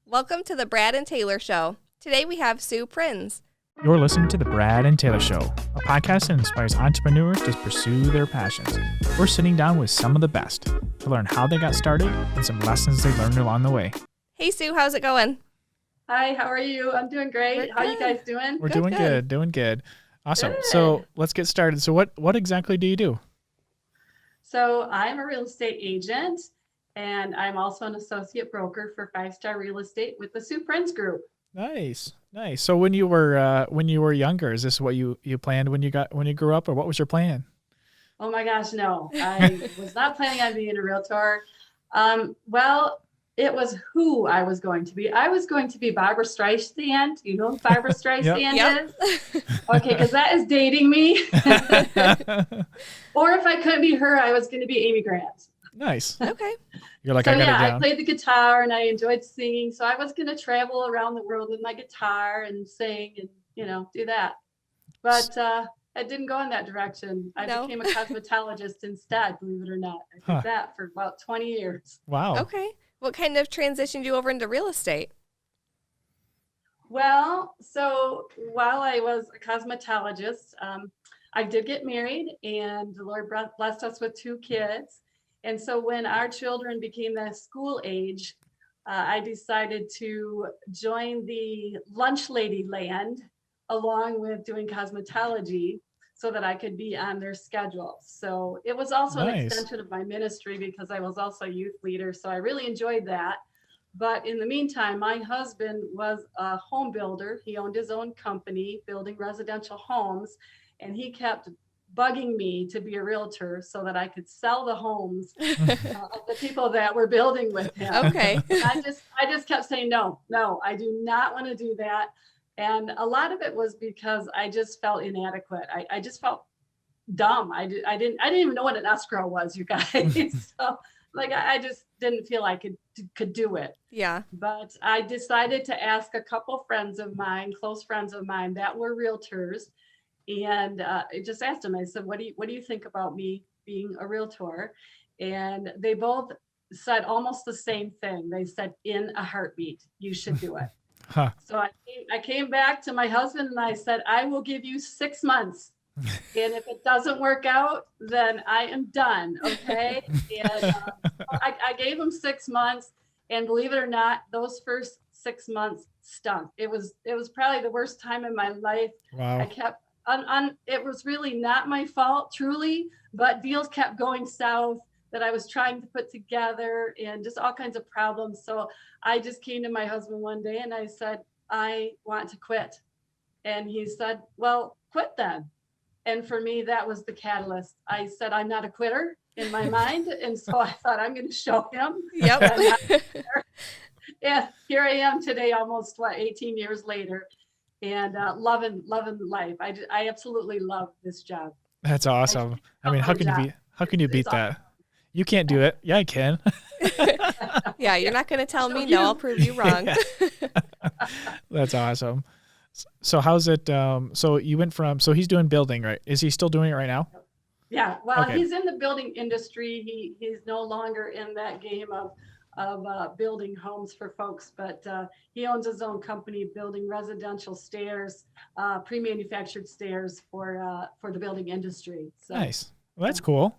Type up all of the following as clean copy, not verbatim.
Welcome to the Brad and Taylor Show. Today we have Sue Prins. You're listening to the Brad and Taylor Show, a podcast that inspires entrepreneurs to pursue their passions. We're sitting down with some of the best to learn how they got started and some lessons they learned along the way. Hey Sue, how's it going? Hi, how are you? I'm doing great. How are you guys doing? We're doing good. Awesome. Good. So let's get started. So what exactly do you do? So I'm a real estate agent, and I'm also an associate broker for 5-Star Real Estate with the Sue Prins Group. Nice. So when you were younger, is this what you planned when you grew up, or what was your plan? Oh my gosh, no. I was not planning on being a realtor. Well, it was who I was going to be. I was going to be Barbara Streisand. You know who Barbara Streisand is? Okay, because that is dating me. Or if I couldn't be her, I was going to be Amy Grant. Nice. Okay. You're like, I got it down. I played the guitar and I enjoyed singing. So I was going to travel around the world with my guitar and sing and, do that. But I didn't go in that direction. I became a cosmetologist instead, believe it or not. I did that for about 20 years. Wow. Okay. What kind of transitioned you over into real estate? Well, so while I was a cosmetologist, I did get married, and the Lord blessed us with 2 kids. And so when our children became that school age, I decided to join the lunch lady land along with doing cosmetology so that I could be on their schedule. So it was also an extension of my ministry because I was also a youth leader. So I really enjoyed that. But in the meantime, my husband was a home builder. He owned his own company building residential homes, and he kept bugging me to be a realtor so that I could sell the homes of the people that were building with him. Okay. I just kept saying, no, I do not want to do that. And a lot of it was because I just felt inadequate. I just felt dumb. I didn't even know what an escrow was, you guys. So I just didn't feel I could do it. Yeah. But I decided to ask a couple friends of mine, close friends of mine that were realtors. And I just asked them, I said, what do you think about me being a realtor? And they both said almost the same thing. They said, in a heartbeat, you should do it. Huh. So I came back to my husband and I said, I will give you 6 months. And if it doesn't work out, then I am done. Okay. And I gave him 6 months, and believe it or not, those first 6 months stunk. It was probably the worst time in my life. Wow. I kept it was really not my fault, truly, but deals kept going south that I was trying to put together and just all kinds of problems. So I just came to my husband one day and I said, I want to quit. And he said, well, quit then. And for me, that was the catalyst. I said, I'm not a quitter in my mind. And so I thought, I'm going to show him. Yep. And here I am today, almost 18 years later, and loving life. I absolutely love this job. That's awesome. I mean, how can you beat that? You can't do it. Yeah, I can. Yeah, you're not going to tell me no. I'll prove you wrong. That's awesome. So how's it? So you went from, so he's doing building, right? Is he still doing it right now? Yeah. Well, He's in the building industry. He's no longer in that game of building homes for folks, but he owns his own company building residential stairs, pre-manufactured stairs for the building industry. So, nice. Well, that's cool.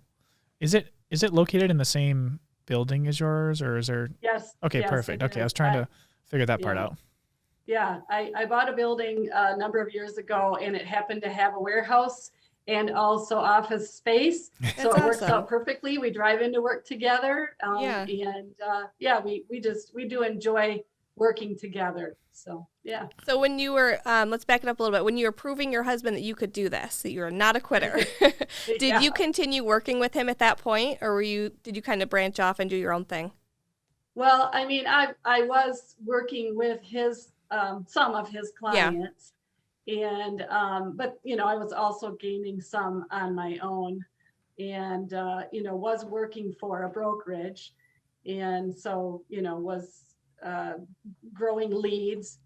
Is it located in the same building as yours, or is there? Yes. Okay, yes, perfect. Okay, I was trying to figure that part out. Yeah, I bought a building a number of years ago, and it happened to have a warehouse and also office space. So it works out perfectly. We drive into work together. And we do enjoy working together. So, yeah. So when you were, let's back it up a little bit. When you were proving your husband that you could do this, that you were not a quitter, did you continue working with him at that point, or did you kind of branch off and do your own thing? Well, I mean, I was working with some of his clients. And, but, I was also gaining some on my own and, was working for a brokerage. And so, was growing leads,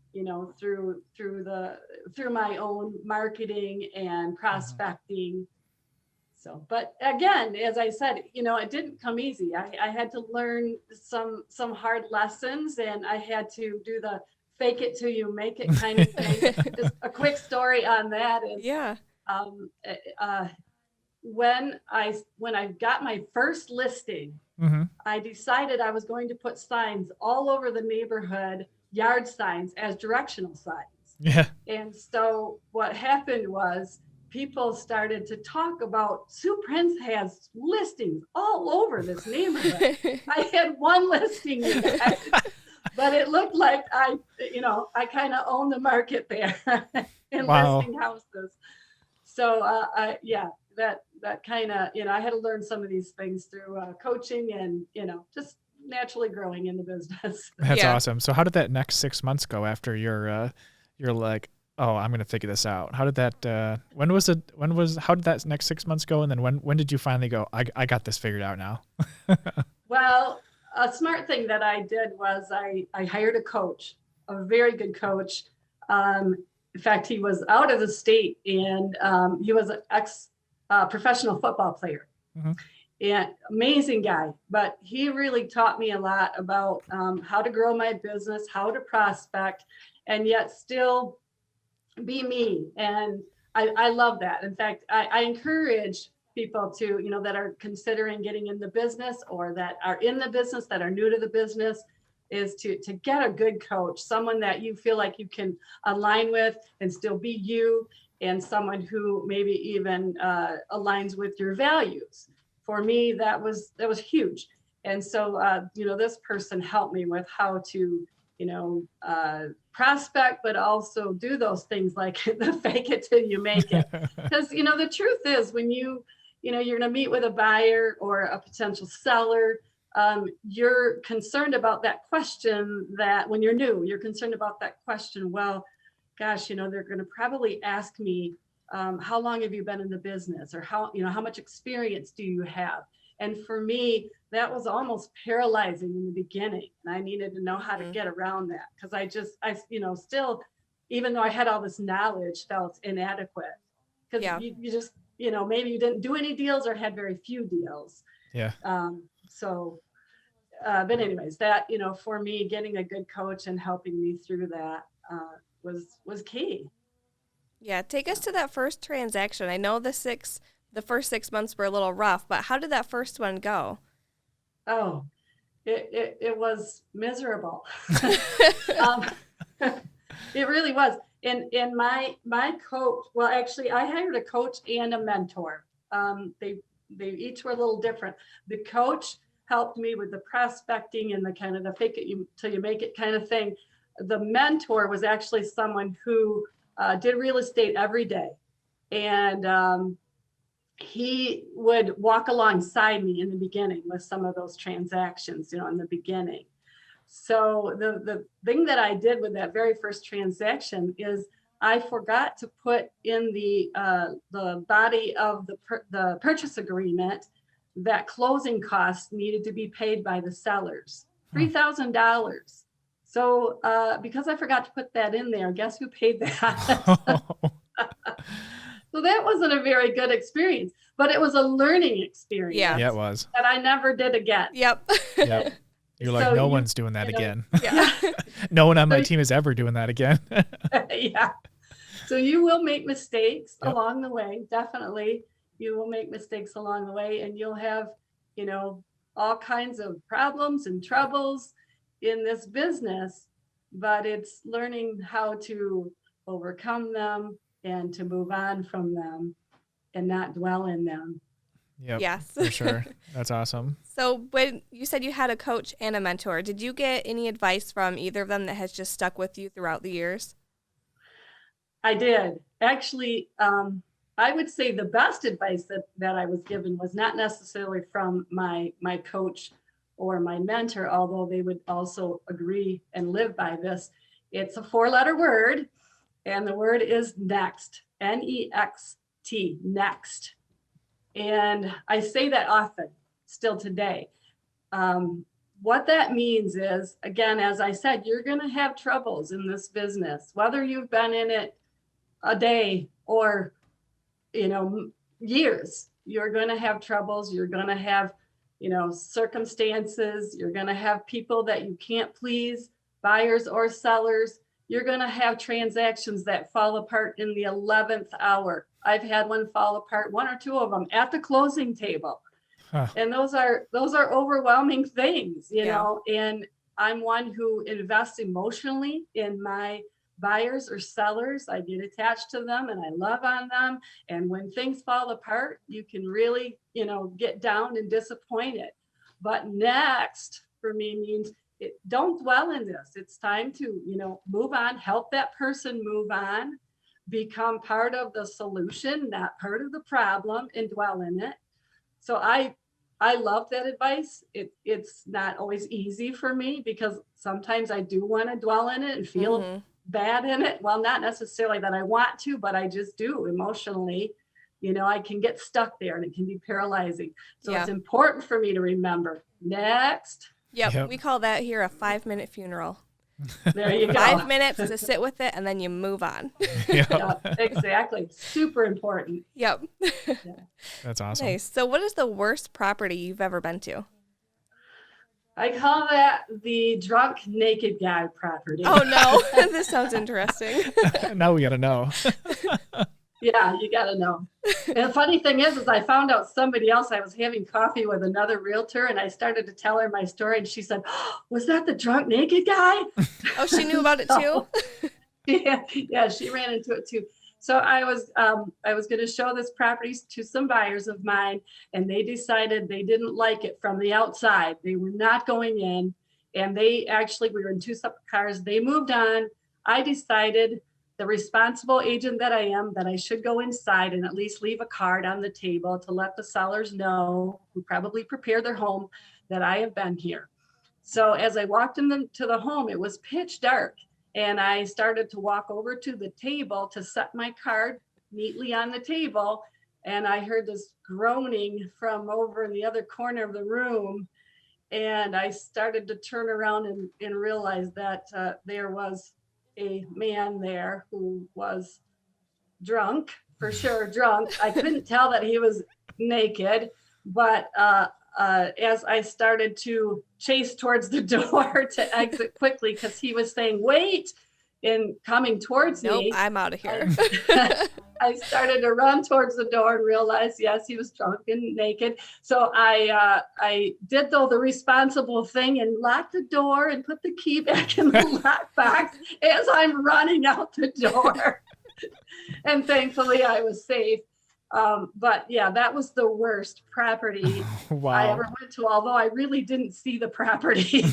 through my own marketing and prospecting. So, but again, as I said, it didn't come easy. I had to learn some hard lessons, and I had to do the fake it till you make it kind of thing. Just a quick story on that is, Yeah. um, uh, when I got my first listing, Mm-hmm. I decided I was going to put signs all over the neighborhood, yard signs as directional signs. Yeah. And so what happened was people started to talk about Sue Prins has listings all over this neighborhood. I had one listing, you guys, but it looked like I kind of owned the market there in listing houses. So that kind of, I had to learn some of these things through coaching and, just naturally growing in the business. That's awesome. So how did that next 6 months go after you're like, oh, I'm going to figure this out? How did that, how did that next 6 months go? And then when did you finally go, I got this figured out now? Well, a smart thing that I did was I hired a coach, a very good coach. In fact, he was out of the state, and he was an professional football player. Mm-hmm. And amazing guy, but he really taught me a lot about how to grow my business, how to prospect, and yet still be me. And I love that. In fact, I encourage people to, that are considering getting in the business, or that are in the business, that are new to the business, is to get a good coach, someone that you feel like you can align with and still be you, and someone who maybe even aligns with your values. For me, that was huge. And so, this person helped me with how to, prospect, but also do those things like the fake it till you make it. Because, the truth is, when you're going to meet with a buyer or a potential seller, you're concerned about that question, that when you're new, you're concerned about that question. Well, gosh, they're going to probably ask me, how long have you been in the business, or how much experience do you have? And for me, that was almost paralyzing in the beginning. And I needed to know how to get around that, because I still, even though I had all this knowledge, felt inadequate, because you just, maybe you didn't do any deals or had very few deals. Yeah. But anyways, that, for me, getting a good coach and helping me through that was key. Yeah. Take us to that first transaction. I know the first 6 months were a little rough, but how did that first one go? Oh, it was miserable. It really was. And my coach, well, actually, I hired a coach and a mentor. They each were a little different. The coach helped me with the prospecting and the kind of the fake it till you make it kind of thing. The mentor was actually someone who did real estate every day. And he would walk alongside me in the beginning with some of those transactions, in the beginning. So the thing that I did with that very first transaction is I forgot to put in the body of the purchase agreement that closing costs needed to be paid by the sellers, $3,000. So because I forgot to put that in there, guess who paid that? So that wasn't a very good experience, but it was a learning experience. Yeah, it was. That I never did again. Yep. Yep. You're like, no one's doing that again. Yeah. No one on my team is ever doing that again. Yeah. So you will make mistakes along the way. Definitely. You will make mistakes along the way, and you'll have, all kinds of problems and troubles in this business, but it's learning how to overcome them and to move on from them and not dwell in them. Yep, yes. For sure. That's awesome. So when you said you had a coach and a mentor, did you get any advice from either of them that has just stuck with you throughout the years? I did. Actually, I would say the best advice that I was given was not necessarily from my coach or my mentor, although they would also agree and live by this. It's a 4-letter word, and the word is next, N-E-X-T, next. And I say that often, still today. What that means is, again, as I said, you're going to have troubles in this business, whether you've been in it a day or, years. you're going to have troubles. You're going to have, circumstances. You're going to have people that you can't please, buyers or sellers. You're going to have transactions that fall apart in the 11th hour. I've had one fall apart, one or two of them at the closing table. Huh. And those are overwhelming things, Yeah. and I'm one who invests emotionally in my buyers or sellers. I get attached to them and I love on them. And when things fall apart, you can really, get down and disappointed. But next for me means don't dwell in this. It's time to, move on, help that person move on, become part of the solution, not part of the problem, and dwell in it. So I love that advice. It's not always easy for me because sometimes I do want to dwell in it and feel bad in it. Well, not necessarily that I want to, but I just do emotionally. I can get stuck there and it can be paralyzing. So it's important for me to remember next. Yep. We call that here a 5-minute funeral. There you go. 5 minutes to sit with it and then you move on. Yep, exactly. Super important. Yep. That's awesome. Nice. So what is the worst property you've ever been to? I call that the drunk naked guy property. Oh no, this sounds interesting. Now we got to know. Yeah, you got to know. And the funny thing is I found out somebody else, I was having coffee with another realtor and I started to tell her my story and she said, oh, was that the drunk naked guy? Oh, she knew about it too? Yeah, she ran into it too. So I was going to show this property to some buyers of mine and they decided they didn't like it from the outside. They were not going in and we were in two separate cars. They moved on. I decided, the responsible agent that I am, that I should go inside and at least leave a card on the table to let the sellers know, who probably prepared their home, that I have been here. So as I walked into the home, it was pitch dark. And I started to walk over to the table to set my card neatly on the table. And I heard this groaning from over in the other corner of the room. And I started to turn around and realize that there was a man there who was drunk, for sure drunk. I couldn't tell that he was naked, but as I started to chase towards the door to exit quickly, because he was saying, wait, and coming towards me. I'm out of here. I started to run towards the door and realized, yes, he was drunk and naked. So I did, though, the responsible thing and locked the door and put the key back in the lockbox as I'm running out the door. And thankfully, I was safe. But yeah, that was the worst property I ever went to, although I really didn't see the property.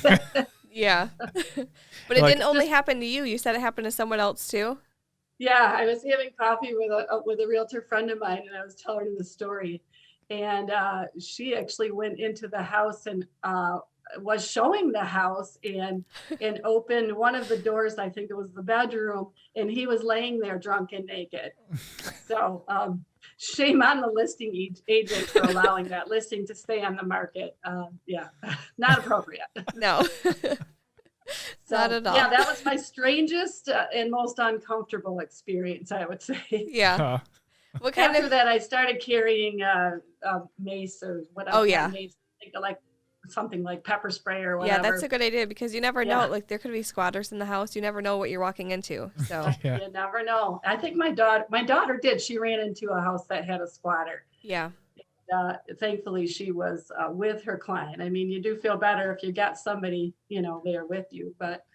Yeah. But it didn't only happen to you. You said it happened to someone else too? Yeah, I was having coffee with a realtor friend of mine, and I was telling her the story. And she actually went into the house and was showing the house and opened one of the doors. I think it was the bedroom, and he was laying there drunk and naked. So shame on the listing agent for allowing that listing to stay on the market. Yeah, not appropriate. No. Not at all. Yeah, that was my strangest and most uncomfortable experience, I would say. Yeah. What After that, I started carrying mace or whatever. Oh, yeah. Mace, like something like pepper spray or whatever. Yeah, that's a good idea because you never know. Like there could be squatters in the house. You never know what you're walking into. So You never know. I think my daughter did. She ran into a house that had a squatter. Yeah. Thankfully, she was with her client. I mean, you do feel better if you got somebody, there with you. But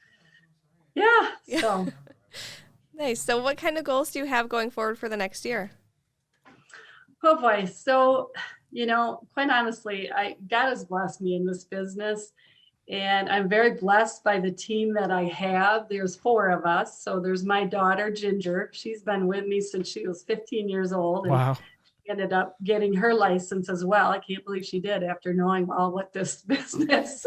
yeah. So nice. So what kind of goals do you have going forward for the next year? Oh boy. So, quite honestly, God has blessed me in this business. And I'm very blessed by the team that I have. There's 4 of us. So there's my daughter, Ginger. She's been with me since she was 15 years old. And wow. ended up getting her license as well. I can't believe she did after knowing all what this business,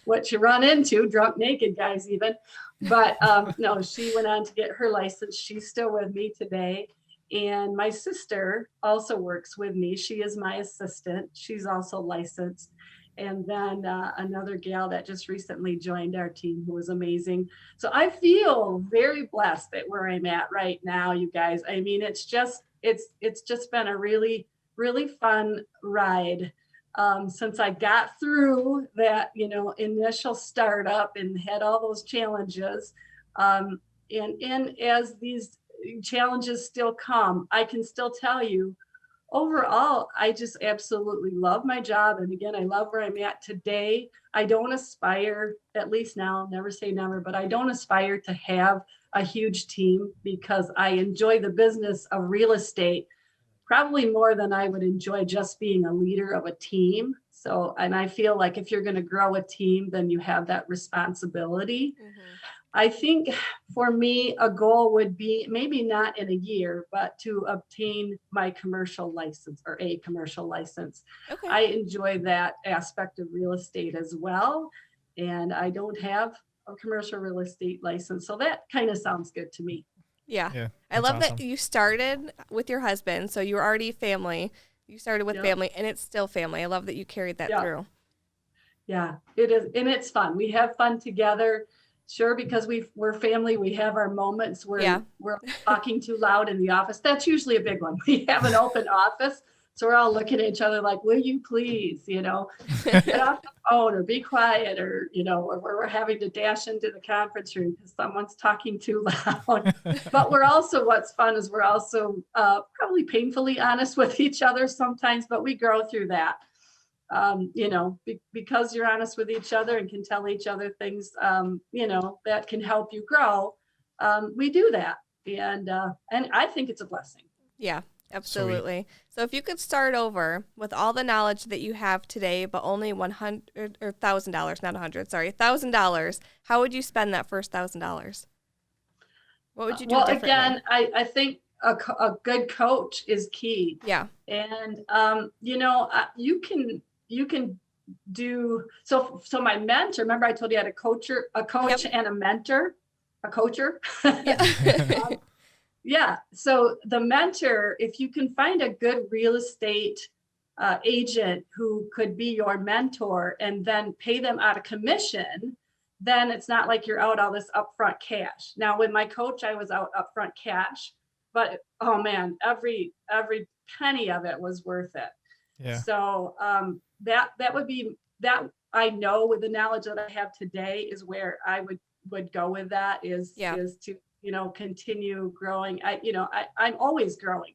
what you run into, drunk naked guys even. But no, she went on to get her license. She's still with me today. And my sister also works with me. She is my assistant. She's also licensed. And then another gal that just recently joined our team who was amazing. So I feel very blessed at where I'm at right now, you guys. I mean, it's just been a really really fun ride. Since I got through that, initial startup and had all those challenges, and as these challenges still come, I can still tell you, overall, I just absolutely love my job. And again, I love where I'm at today. I don't aspire, at least now, never say never, but I don't aspire to have a huge team because I enjoy the business of real estate probably more than I would enjoy just being a leader of a team. So, and I feel like if you're going to grow a team, then you have that responsibility. Mm-hmm. I think for me, a goal would be maybe not in a year, but to obtain my commercial license or a commercial license. Okay. I enjoy that aspect of real estate as well. And I don't have a commercial real estate license. So that kind of sounds good to me. Yeah. I love awesome. that you started with your husband. So you were already family. You started with family and it's still family. I love that you carried that through. Yeah, it is. And it's fun. We have fun together. Sure, because we're family, we have our moments where we're talking too loud in the office. That's usually a big one. We have an open office, so we're all looking at each other like, will you please, get off the phone or be quiet, or, or we're having to dash into the conference room because someone's talking too loud. But what's fun is we're also probably painfully honest with each other sometimes, but we grow through that. Because you're honest with each other and can tell each other things, that can help you grow. We do that. And I think it's a blessing. Yeah, absolutely. Sweet. So if you could start over with all the knowledge that you have today, but only $100 or $1,000, not 100, sorry, $1,000, how would you spend that first $1,000? What would you do differently? Well, again, I think a good coach is key. Yeah. And, you can do so my mentor, remember I told you I had a coach and a mentor, a coacher. So the mentor, if you can find a good real estate agent who could be your mentor and then pay them out of commission, then it's not like you're out all this upfront cash. Now with my coach, I was out upfront cash, but oh man, every penny of it was worth it. Yeah. So that would be that. I know with the knowledge that I have today is where I would go with that is to continue growing. I'm always growing,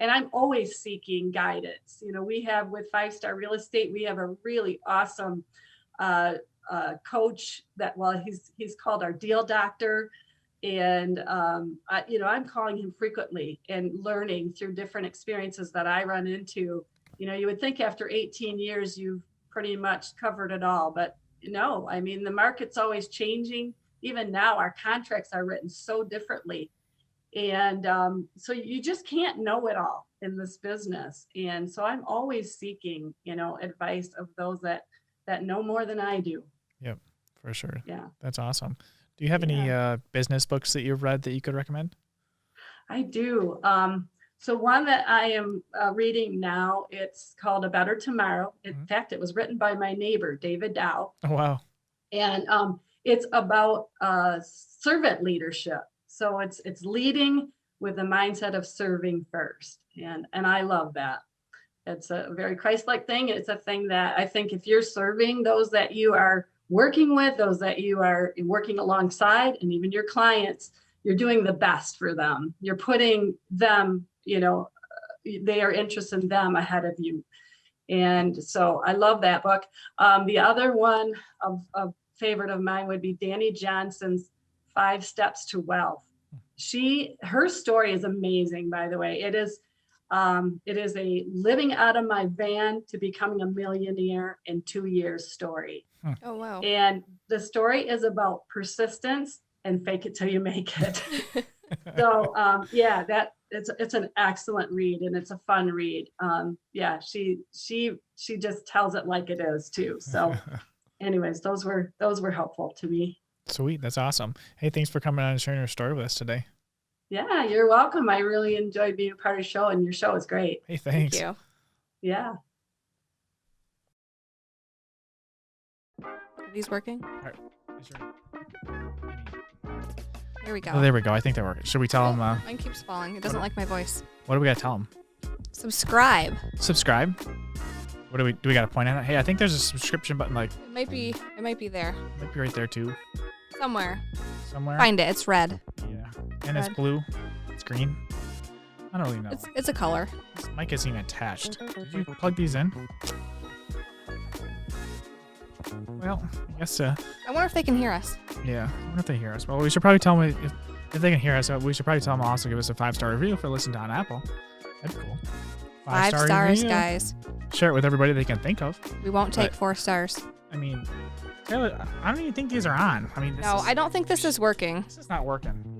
and I'm always seeking guidance. We have with 5-Star Real Estate, we have a really awesome coach he's called our deal doctor. And, I'm calling him frequently and learning through different experiences that I run into. You would think after 18 years, you've pretty much covered it all, but no, I mean, the market's always changing. Even now, our contracts are written so differently. And so you just can't know it all in this business. And so I'm always seeking, advice of those that know more than I do. Yep, for sure. Yeah. That's awesome. Do you have any business books that you've read that you could recommend? I do. So one that I am reading now, it's called A Better Tomorrow. In fact, it was written by my neighbor, David Dow. Oh, wow. And it's about servant leadership. So it's leading with the mindset of serving first. And I love that. It's a very Christ-like thing. It's a thing that I think if you're serving those that you are working with, those that you are working alongside, and even your clients, you're doing the best for them. You're putting them, they are interested in them ahead of you. And so I love that book. The other one of favorite of mine would be Danny Johnson's 5 Steps to Wealth. Her story is amazing, by the way. It is a living out of my van to becoming a millionaire in 2 years story. Oh, wow. And the story is about persistence and fake it till you make it. So it's an excellent read, and it's a fun read. She just tells it like it is too. So anyways, those were helpful to me. Sweet. That's awesome. Hey, thanks for coming on and sharing your story with us today. Yeah, you're welcome. I really enjoyed being a part of the show, and your show is great. Hey, thanks. Thank you. Yeah. Are these working? There we go. Oh, there we go. I think they're working. Should we tell them? Mine keeps falling. It doesn't like my voice. What do we got to tell them? Subscribe. Subscribe. What do we got to point at? Hey, I think there's a subscription button. Like It might be there. might be right there too. Somewhere. Somewhere. Find it. It's red. Yeah. And it's Red. blue. It's green. I don't really know. It's a color. This mic isn't even attached. Did you plug these in? Well, I guess. I wonder if they can hear us. Yeah. I wonder if they hear us. Well, we should probably tell them if they can hear us. We should probably tell them to also give us a 5-star review if they're listening on Apple. That'd be cool. 5 stars, review. guys. Share it with everybody they can think of. We won't take But- 4 stars. I mean, Taylor, I don't even think these are on. I mean, No, I don't think this is working. This is not working.